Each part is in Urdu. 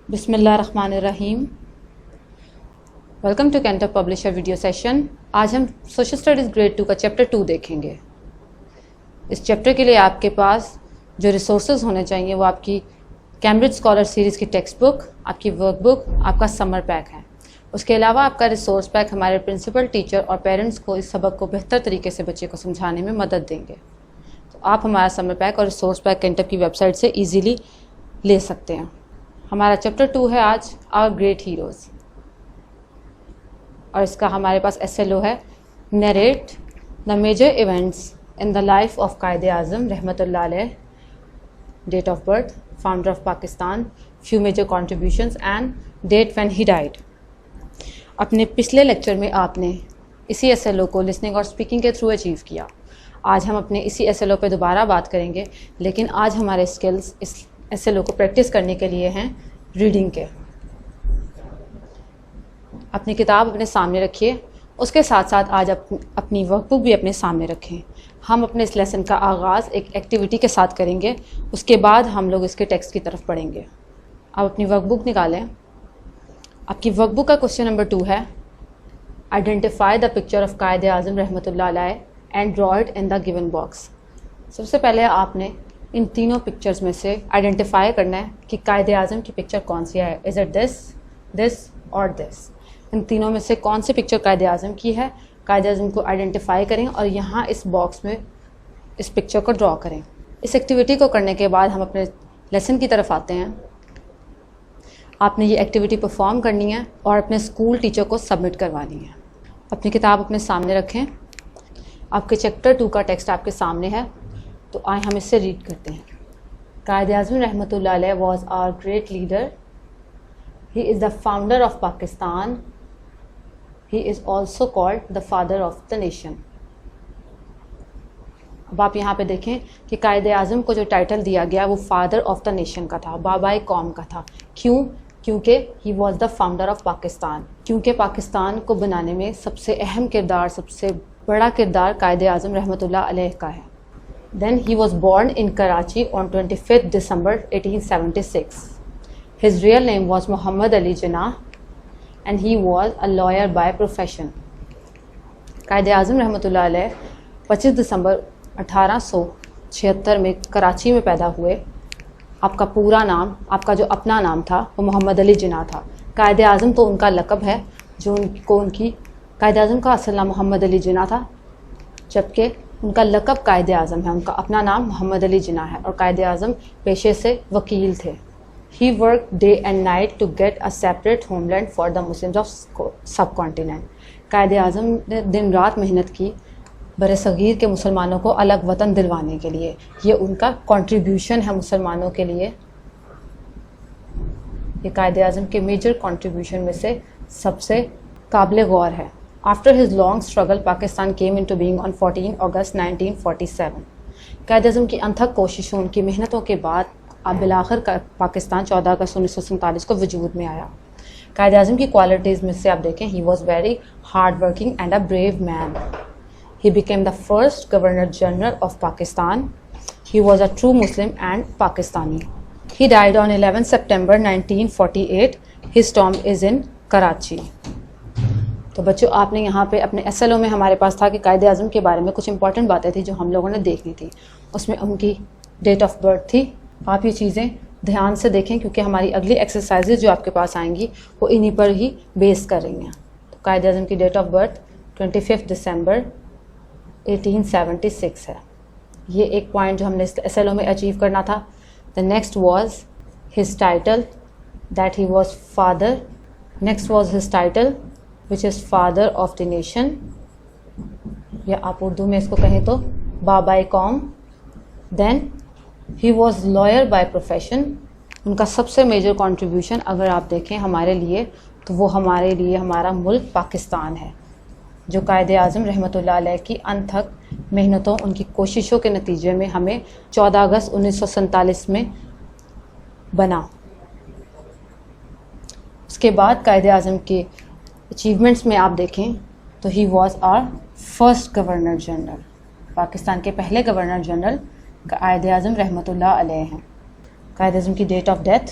بسم اللہ الرحمن الرحیم. ویلکم ٹو کینٹر پبلشر ویڈیو سیشن. آج ہم سوشل اسٹڈیز گریڈ 2 کا چیپٹر 2 دیکھیں گے. اس چیپٹر کے لیے آپ کے پاس جو ریسورسز ہونے چاہیے وہ آپ کی کیمبرج اسکالر سیریز کی ٹیکسٹ بک، آپ کی ورک بک، آپ کا سمر پیک ہے. اس کے علاوہ آپ کا ریسورس پیک ہمارے پرنسپل، ٹیچر اور پیرنٹس کو اس سبق کو بہتر طریقے سے بچے کو سمجھانے میں مدد دیں گے. تو آپ ہمارا سمر پیک اور ریسورس پیک کینٹر کی ویب سائٹ سے ایزیلی لے سکتے ہیں. ہمارا چیپٹر 2 ہے آج آور گریٹ ہیروز، اور اس کا ہمارے پاس SLO ہے narrate the major events in the life of Quaid Azam رحمۃ اللہ علیہ، date of birth, founder of Pakistan, few major contributions and date when he died. اپنے پچھلے لیکچر میں آپ نے اسی SLO کو لسننگ اور اسپیکنگ کے تھرو اچیو کیا. آج ہم اپنے اسی SLO پہ دوبارہ بات کریں گے، لیکن آج ہمارے اسکلز اس SLO کو پریکٹس کرنے کے لیے ہیں ریڈنگ کے. اپنی کتاب اپنے سامنے رکھیے، اس کے ساتھ ساتھ آج اپنی ورک بک بھی اپنے سامنے رکھیں. ہم اپنے اس لیسن کا آغاز ایک ایکٹیویٹی کے ساتھ کریں گے، اس کے بعد ہم لوگ اس کے ٹیکسٹ کی طرف پڑھیں گے. اب اپنی ورک بک نکالیں. آپ کی ورک بک کا کوشچن نمبر 2 ہے identify the picture of Quaid Azam رحمۃ اللہ علیہ and draw it in the given box. سب سے پہلے آپ نے ان تینوں پکچرز میں سے آئیڈینٹیفائی کرنا ہے کہ قائد اعظم کی پکچر کون سی ہے. از اٹ دس اور دس؟ ان تینوں میں سے کون سی پکچر قائد اعظم کی ہے؟ قائد اعظم کو آئیڈینٹیفائی کریں اور یہاں اس باکس میں اس پکچر کو ڈرا کریں. اس ایکٹیویٹی کو کرنے کے بعد ہم اپنے لیسن کی طرف آتے ہیں. آپ نے یہ ایکٹیویٹی پرفارم کرنی ہے اور اپنے اسکول ٹیچر کو سبمٹ کروانی ہے. اپنی کتاب اپنے سامنے رکھیں. آپ کے چیپٹر 2 کا ٹیکسٹ آپ کے سامنے ہے، تو آئیں ہم اس سے ریڈ کرتے ہیں. قائد اعظم رحمۃ اللہ علیہ was our great leader. He is the founder of Pakistan. He is also called the father of the nation. اب آپ یہاں پہ دیکھیں کہ قائد اعظم کو جو ٹائٹل دیا گیا وہ فادر آف دا نیشن کا تھا، بابائے قوم کا تھا. کیوں؟ کیونکہ ہی was the founder of Pakistan. کیونکہ پاکستان کو بنانے میں سب سے اہم کردار، سب سے بڑا کردار قائد اعظم رحمۃ اللہ علیہ کا ہے. Then he was born in Karachi on 25th December 1876. His real name was Muhammad Ali Jinnah and he was a lawyer by profession. Quaid Azam رحمۃ اللہ علیہ 25 دسمبر 1876 میں کراچی میں پیدا ہوئے. آپ کا پورا نام، آپ کا جو اپنا نام تھا وہ محمد علی جناح تھا. قائد اعظم تو ان کا لقب ہے جو قائد اعظم کا اصل نام محمد علی جناح تھا، جبکہ ان کا لقب قائد اعظم ہے. ان کا اپنا نام محمد علی جناح ہے اور قائد اعظم پیشے سے وکیل تھے. He work day and night to get a separate homeland for the Muslims of subcontinent. قائد اعظم نے دن رات محنت کی بر صغیر کے مسلمانوں کو الگ وطن دلوانے کے لیے. یہ ان کا کنٹریبیوشن ہے مسلمانوں کے لیے. یہ قائد اعظم کے میجر کنٹریبیوشن میں سے سب سے قابل غور ہے. After his long struggle, Pakistan came into being on 14 August 1947. Quaid Azam کی انتھک کوششوں، ان کی محنتوں کے بعد اب بالآخر پاکستان 14 اگست 1947 کو وجود میں آیا. قائد اعظم کی کوالٹیز میں سے آپ دیکھیں، he was very hard working and a brave man. He became the first Governor General of Pakistan. He was a true Muslim and Pakistani. He died on 11 September 1948. His tomb is in Karachi. تو بچوں، آپ نے یہاں پہ اپنے SLO میں ہمارے پاس تھا کہ قائد اعظم کے بارے میں کچھ امپورٹنٹ باتیں تھیں جو ہم لوگوں نے دیکھنی تھی. اس میں ان کی ڈیٹ آف برتھ تھی. آپ یہ چیزیں دھیان سے دیکھیں کیونکہ ہماری اگلی ایکسرسائزز جو آپ کے پاس آئیں گی وہ انہی پر ہی بیس کر رہی ہیں. تو قائد اعظم کی ڈیٹ آف برتھ 25 دسمبر 1876 ہے. یہ ایک پوائنٹ جو ہم نے SLO میں اچیو کرنا تھا. The next was his title that he was father. Next was his title which is father of the nation, یا آپ اردو میں اس کو کہیں تو بابائے قوم. Then he was lawyer by profession. ان کا سب سے میجر کنٹریبیوشن اگر آپ دیکھیں ہمارے لیے تو وہ ہمارے لیے ہمارا ملک پاکستان ہے، جو قائد اعظم رحمۃ اللہ علیہ کی انتھک محنتوں، ان کی کوششوں کے نتیجے میں ہمیں 14 اگست 1947 میں بنا. اس کے بعد قائد اعظم کے اچیومنٹس میں آپ دیکھیں تو he was our first governor general. Pakistan کے پہلے گورنر جنرل قائد اعظم رحمۃ اللہ علیہ ہیں. قائد اعظم کی date of death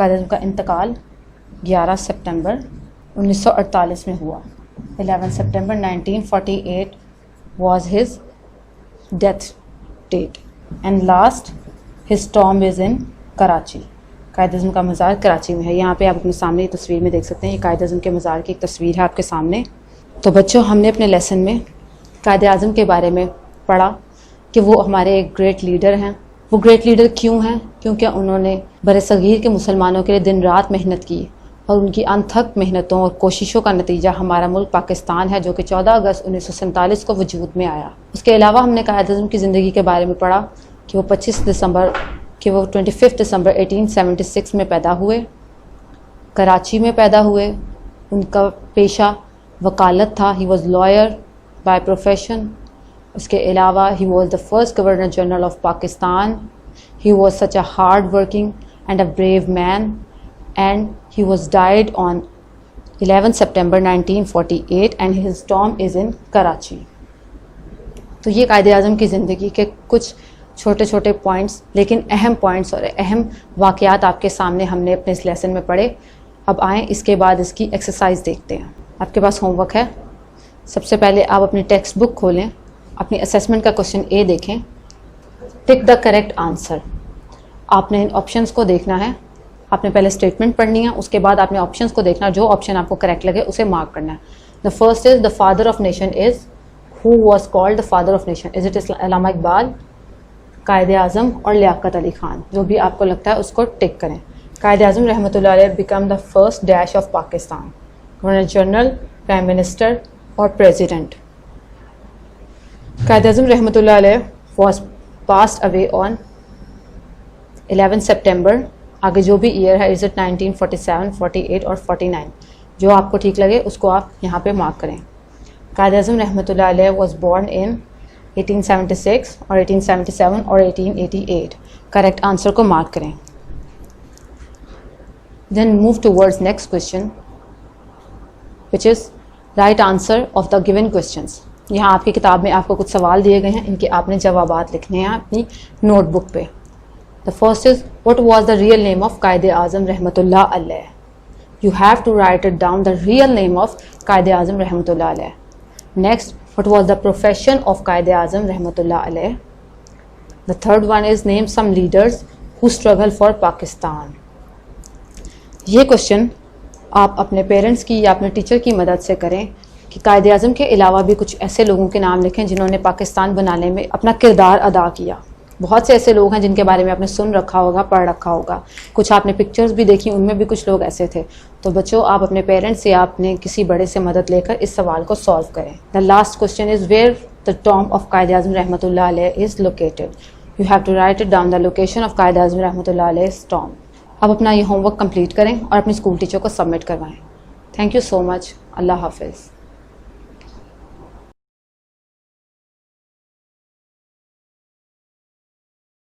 Quaid Azam کا انتقال 11 سپٹمبر 1948 میں ہوا. 11 September 1948 was his death date. And last, his tomb is in Karachi. Quaid Azam کا مزار کراچی میں ہے. یہاں پہ آپ اپنے سامنے یہ تصویر میں دیکھ سکتے ہیں, یہ قائد اعظم کے مزار کی ایک تصویر ہے آپ کے سامنے. تو بچوں, ہم نے اپنے لیسن میں قائد اعظم کے بارے میں پڑھا کہ وہ ہمارے ایک گریٹ لیڈر ہیں. وہ گریٹ لیڈر کیوں ہیں؟ کیونکہ انہوں نے برصغیر کے مسلمانوں کے لیے دن رات محنت کی, اور ان کی انتھک محنتوں اور کوششوں کا نتیجہ ہمارا ملک پاکستان ہے, جو کہ 14 اگست 1947 کو وجود میں آیا. اس کے علاوہ ہم نے قائد اعظم کی زندگی کے بارے میں پڑھا کہ وہ 25 دسمبر 1876 میں پیدا ہوئے, کراچی میں پیدا ہوئے. ان کا پیشہ وکالت تھا. He was lawyer by profession. اس کے علاوہ he was the first governor general of Pakistan. He was such a hard working and a brave man, and he was died on 11 September 1948 and his tomb is in Karachi. تو یہ قائد اعظم کی زندگی کے کچھ چھوٹے چھوٹے پوائنٹس, لیکن اہم پوائنٹس اور اہم واقعات آپ کے سامنے ہم نے اپنے اس لیسن میں پڑھے. اب آئیں اس کے بعد اس کی ایکسرسائز دیکھتے ہیں. آپ کے پاس ہوم ورک ہے. سب سے پہلے آپ اپنی ٹیکسٹ بک کھولیں, اپنی اسیسمنٹ کا کوشچن اے دیکھیں. ٹک دا کریکٹ آنسر. آپ نے ان آپشنس کو دیکھنا ہے. آپ نے پہلے اسٹیٹمنٹ پڑھنی ہے, اس کے بعد آپ نے آپشنس کو دیکھنا, جو آپشن آپ کو کریکٹ لگے اسے مارک کرنا ہے. The first is the father of nation is, who was called the father of nation? Is it علامہ اقبال, قائد اعظم اور لیاقت علی خان؟ جو بھی آپ کو لگتا ہے اس کو ٹک کریں. قائد اعظم رحمۃ اللہ علیہ become the first dash of Pakistan, governor general, prime minister اور پریزیڈنٹ. قائد اعظم رحمۃ اللہ علیہ was passed away on 11 September. آگے جو بھی ایئر ہے, از اٹ 1947, 48 اور 49؟ جو آپ کو ٹھیک لگے اس کو آپ یہاں پہ مارک کریں. قائد اعظم رحمۃ اللہ علیہ واز بورن ان 1876 اور 1877 اور 1888. کریکٹ آنسر کو مارک کریں. Then move towards next question, which is right answer of the given questions. یہاں آپ کی کتاب میں آپ کو کچھ سوال دیے گئے ہیں, ان کے آپ نے جوابات لکھنے ہیں اپنی نوٹ بک پہ. The first is, what was the real name of Qaid Azam Rahmatullah Alayh? You have to write it down, the real name of Qaid Azam Rahmatullah Alayh. Next, what was the profession of Qaid Azam Rahmatullah Alayh? The third one is, name some leaders who struggled for Pakistan. یہ کوشچن آپ اپنے پیرنٹس کی یا اپنے ٹیچر کی مدد سے کریں کہ قائد اعظم کے علاوہ بھی کچھ ایسے لوگوں کے نام لکھیں جنہوں نے پاکستان بنانے میں اپنا کردار ادا کیا. بہت سے ایسے لوگ ہیں جن کے بارے میں آپ نے سن رکھا ہوگا, پڑھ رکھا ہوگا, کچھ آپ نے پکچرز بھی دیکھی, ان میں بھی کچھ لوگ ایسے تھے. تو بچوں, آپ اپنے پیرنٹس سے, آپ نے کسی بڑے سے مدد لے کر اس سوال کو سالو کریں. The last question is, where the tomb of Quaid Azam رحمۃ اللہ علیہ is located? You have to write it down, the location of Quaid Azam رحمۃ اللہ علیہ ٹوم. اب اپنا یہ ہوم ورک کمپلیٹ کریں اور اپنی اسکول ٹیچر کو سبمٹ کروائیں. تھینک یو سو مچ. اللہ حافظ.